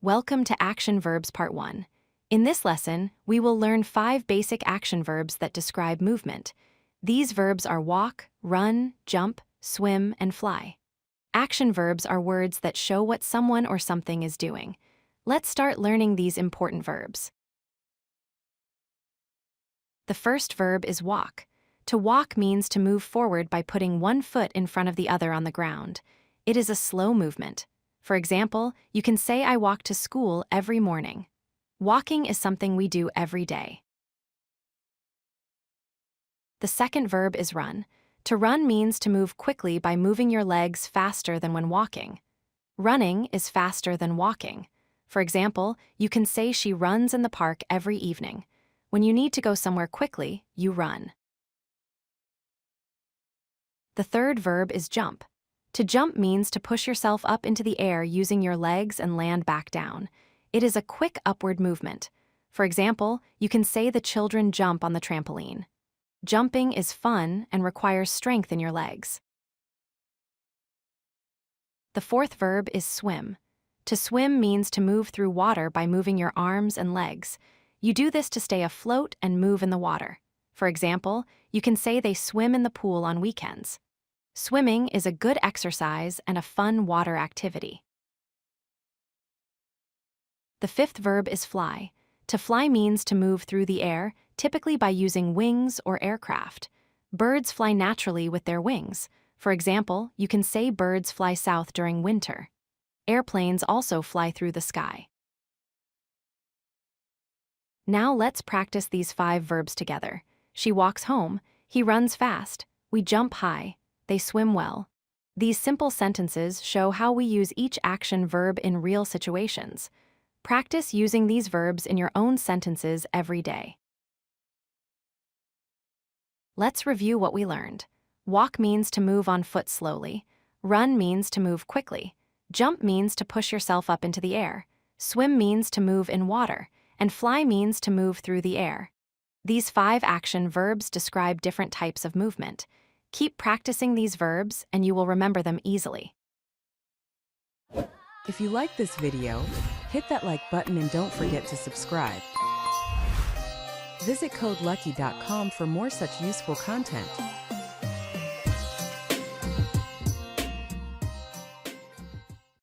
Welcome to Action Verbs Part 1. In this lesson, we will learn 5 basic action verbs that describe movement. These verbs are walk, run, jump, swim, and fly. Action verbs are words that show what someone or something is doing. Let's start learning these important verbs. The first verb is walk. To walk means to move forward by putting one foot in front of the other on the ground. It is a slow movement. For example, you can say I walk to school every morning. Walking is something we do every day. The second verb is run. To run means to move quickly by moving your legs faster than when walking. Running is faster than walking. For example, you can say she runs in the park every evening. When you need to go somewhere quickly, you run. The third verb is jump. To jump means to push yourself up into the air using your legs and land back down. It is a quick upward movement. For example, you can say the children jump on the trampoline. Jumping is fun and requires strength in your legs. The fourth verb is swim. To swim means to move through water by moving your arms and legs. You do this to stay afloat and move in the water. For example, you can say they swim in the pool on weekends. Swimming is a good exercise and a fun water activity. The fifth verb is fly. To fly means to move through the air, typically by using wings or aircraft. Birds fly naturally with their wings. For example, you can say birds fly south during winter. Airplanes also fly through the sky. Now let's practice these 5 verbs together. She walks home. He runs fast. We jump high. They swim well. These simple sentences show how we use each action verb in real situations. Practice using these verbs in your own sentences every day. Let's review what we learned. Walk means to move on foot slowly. Run means to move quickly. Jump means to push yourself up into the air. Swim means to move in water. And fly means to move through the air. These 5 action verbs describe different types of movement. Keep practicing these verbs and you will remember them easily. If you like this video, hit that like button and don't forget to subscribe. Visit codelucky.com for more such useful content.